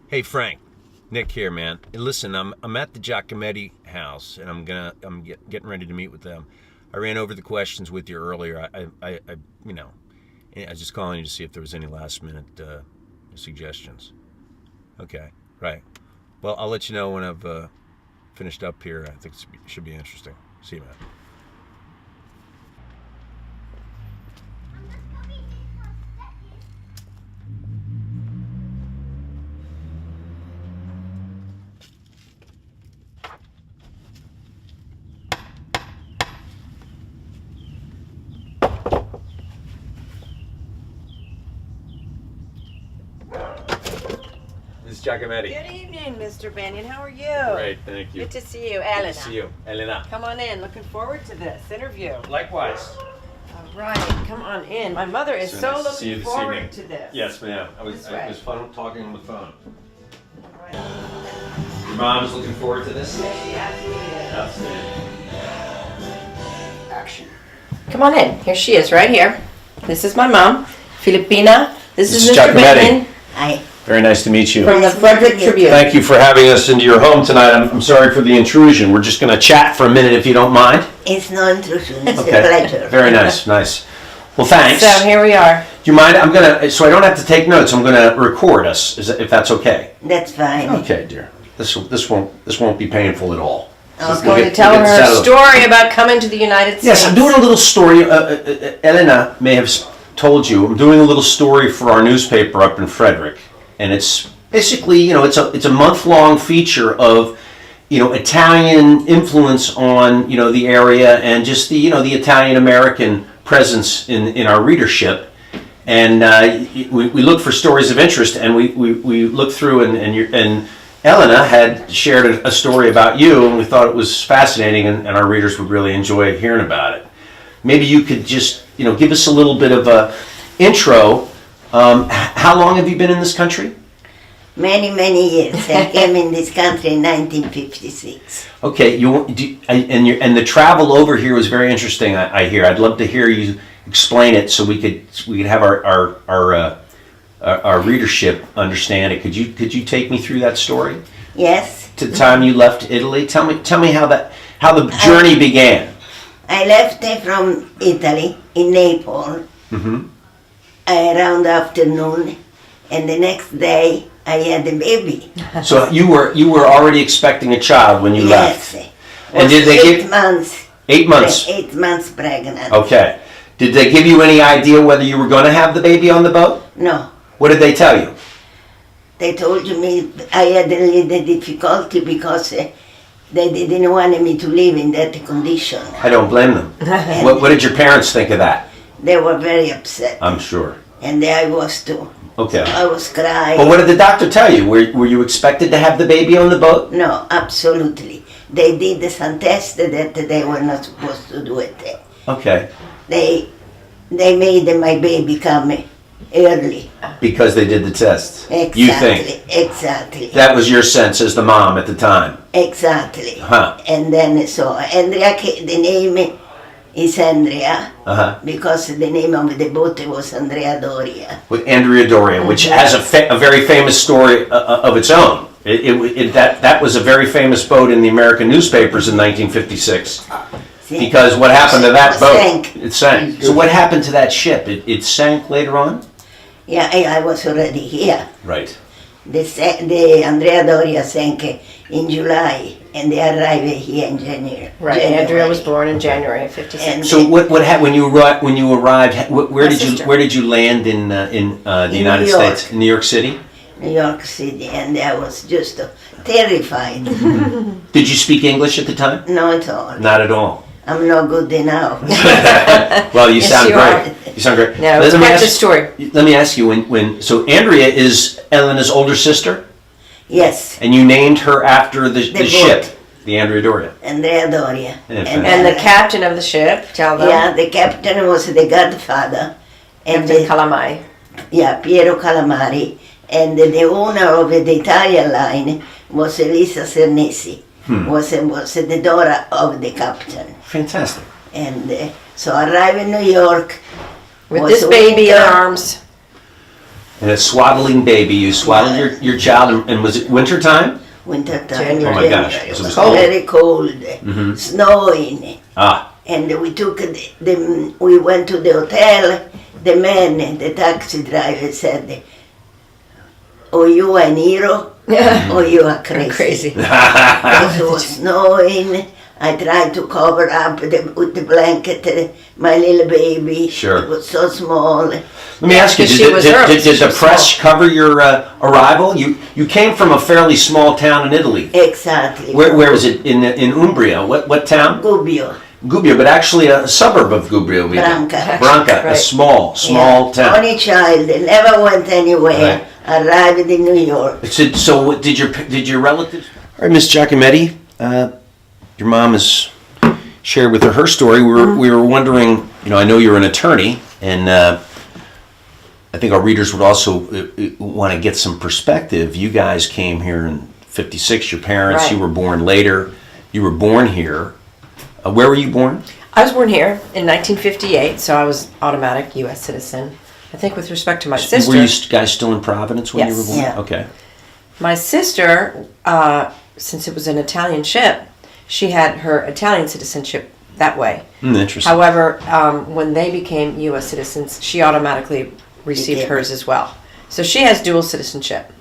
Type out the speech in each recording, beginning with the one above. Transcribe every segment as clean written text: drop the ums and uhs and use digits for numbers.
Hey Frank, Nick here, man. And listen, I'm at the Giacometti house, and getting ready to meet with them. I ran over the questions with you earlier. I was just calling you to see if there was any last minute suggestions. Okay, right. Well, I'll let you know when I've finished up here. I think it should be interesting. See you, man. This is Giacometti. Good evening, Mr. Banyan. How are you? Great, thank you. Good to see you, Elena. Good to see you, Elena. Come on in. Looking forward to this interview. Likewise. All right, come on in. My mother is so nice to see you looking this forward evening. to this. Yes, ma'am. It That's right. was fun talking on the phone. All right. Your mom's looking forward to this? Yes, she absolutely is. Outstanding. Action. Come on in. Here she is, right here. This is my mom, Filipina. This is Mr. Giacometti. Banyan. Hi. Very nice to meet you. From the Frederick Tribune. Thank you for having us into your home tonight. I'm sorry for the intrusion. We're just going to chat for a minute if you don't mind. It's no intrusion. It's a pleasure. Very nice. Nice. Well, thanks. So here we are. Do you mind? So I don't have to take notes. I'm going to record us, if that's okay. That's fine. Okay, dear. This won't be painful at all. I was Okay. going to tell her a story about coming to the United States. Yes, I'm doing a little story. Elena may have told you. I'm doing a little story for our newspaper up in Frederick, and it's basically, it's a month-long feature of, Italian influence on, the area, and just the Italian American presence in our readership. And we look for stories of interest, and we look through, and Elena had shared a story about you, and we thought it was fascinating, and our readers would really enjoy hearing about it. Maybe you could just, give us a little bit of a intro. How long have you been in this country? Many, many years. I came in this country in 1956. Okay, and the travel over here was very interesting. I hear. I'd love to hear you explain it so we could have our readership understand it. Could you take me through that story? Yes. To the time you left Italy. Tell me how the journey began. I left from Italy in Naples around afternoon, and the next day I had a baby. So you were already expecting a child when you left. Yes. And did they give 8 months? 8 months? 8 months pregnant. Okay. Did they give you any idea whether you were going to have the baby on the boat? No. What did they tell you? They told me I had a little difficulty because they didn't want me to live in that condition. I don't blame them. What did your parents think of that? They were very upset. I'm sure. And I was too. Okay. I was crying. But what did the doctor tell you? Were you expected to have the baby on the boat? No, absolutely. They did some tests that they were not supposed to do it. Okay. They made my baby come early. Because they did the tests. Exactly. You think? Exactly. That was your sense as the mom at the time. Exactly. Huh. And then so Andrea, the name is Andrea because the name of the boat was Andrea Doria. With Andrea Doria, which has a very famous story of its own. That was a very famous boat in the American newspapers in 1956. Because what happened to that boat? It sank. So what happened to that ship? It sank later on? Yeah, I was already here. Right. The Andrea Doria sank in July, and they arrived here in January. Right, Andrea was born in January of '56. So what happened when you arrived? Where did you land in the United States? In New York City. New York City, and I was just terrified. Did you speak English at the time? Not at all. Not at all. I'm not good enough. Well, you Yes, sound you great. are. You sound great. No, it's quite the story. Let me ask you, so Andrea is Elena's older sister, Yes, and you named her after the boat. ship, the Andrea Doria. Andrea Doria. And the captain of the ship, tell them. Yeah, the captain was the godfather. And Captain Calamai. Piero Calamari. And the owner of the Italian line was Elisa Cernesi. Was the daughter of the captain. Fantastic. And so I arrived in New York. With was this baby in winter. arms. And a swaddling baby. You swaddled your child, and was it winter time? Winter time. January. Oh my gosh, It so it was was cold. very cold, snowing. Ah, And we took we went to the hotel. The man, the taxi driver said, "Oh, you are an hero, or you are crazy." Crazy. Because it was snowing. I tried to cover up with the blanket my little baby. Sure. It was so small. let me ask you: because she was early, did she the was press cover your arrival? You came from a fairly small town in Italy. Exactly. Where is it? In Umbria. What town? Gubbio. Gubbio, but actually a suburb of Gubbio. we think. Branca. Branca, a Right. small Yeah. town. Only child, never went anywhere. Right. Arrived in New York. So what did your relatives? All right, Miss Giacometti, your mom has shared with her story. We were wondering, I know you're an attorney, and I think our readers would also want to get some perspective. You guys came here in '56. Your parents, Right. you were born later. You were born here. Where were you born? I was born here in 1958, so I was automatic U.S. citizen. I think with respect to my sister. Were you guys still in Providence when you were Yes. born? Yeah. Okay. My sister, since it was an Italian ship, she had her Italian citizenship that way. Interesting. However, when they became U.S. citizens, she automatically received Became- hers as well. So she has dual citizenship.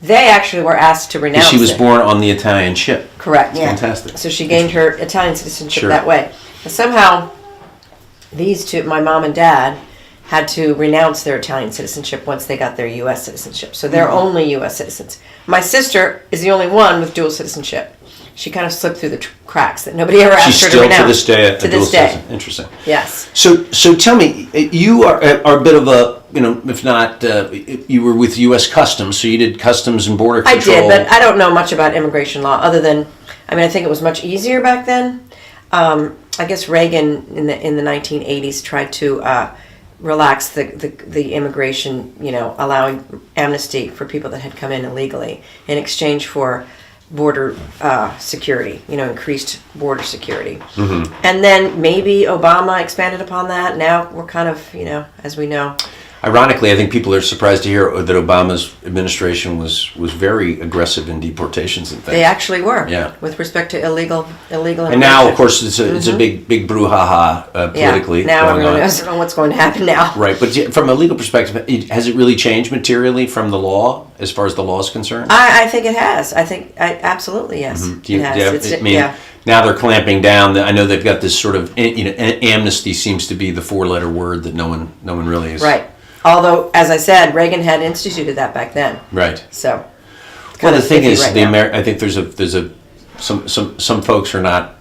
They actually were asked to renounce She was it. born on the Italian ship. Correct. Yeah. Fantastic. So she gained her Italian citizenship Sure. that way. And somehow, these two, my mom and dad, had to renounce their Italian citizenship once they got their U.S. citizenship. So they're only U.S. citizens. My sister is the only one with dual citizenship. She kind of slipped through the cracks that nobody ever asked She's her still to renounce. to this day a To dual this day. citizen. Interesting. Yes. So tell me, you are a bit of a, if not, you were with U.S. Customs, so you did Customs and Border I Control. did, but I don't know much about immigration law other than, I think it was much easier back then. I guess Reagan in the 1980s tried to relax the immigration, allowing amnesty for people that had come in illegally in exchange for border security, increased border security. Mm-hmm. And then maybe Obama expanded upon that. Now we're kind of, as we know. Ironically, I think people are surprised to hear that Obama's administration was very aggressive in deportations and things. They actually were, Yeah. with respect to illegal immigration. And now, of course, it's a big brouhaha politically now going everyone on. knows what's going to happen now. Right, but from a legal perspective, has it really changed materially from the law, as far as the law is concerned? I think it has. Absolutely, yes. Do you, It has. do you have- It's- I mean, now they're clamping down. I know they've got this sort of, amnesty seems to be the four-letter word that no one really is. Right. Although, as I said, Reagan had instituted that back then. Right. So. it's Well, kinda the thing iffy is, right now. I think some folks are not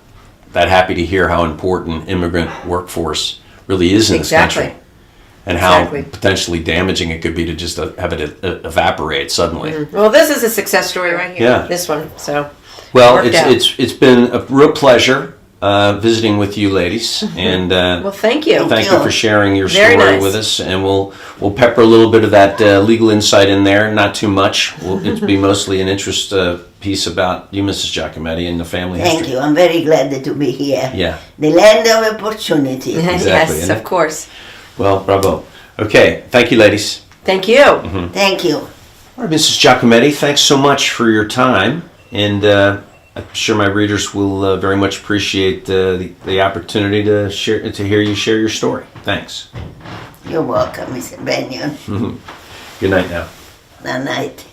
that happy to hear how important immigrant workforce really is in this Exactly. country, and how Exactly. potentially damaging it could be to just have it evaporate suddenly. Well, this is a success story right here. Yeah. This one. So. Well, Worked out. it's been a real pleasure visiting with you ladies, and Well, thank you. thank you for sharing your Very story nice. with us. And we'll pepper a little bit of that legal insight in there, not too much. It'll be mostly an interest piece about you, Mrs. Giacometti, and the family Thank history. you. I'm very glad to be here. Yeah. The land of opportunity. Exactly, Yes, and- of course. Well, bravo. Okay, thank you, ladies. Thank you. Thank you. All right, Mrs. Giacometti, thanks so much for your time, and I'm sure my readers will very much appreciate the opportunity to hear you share your story. Thanks. You're welcome, Mr. Benyon. Good night now. Good night.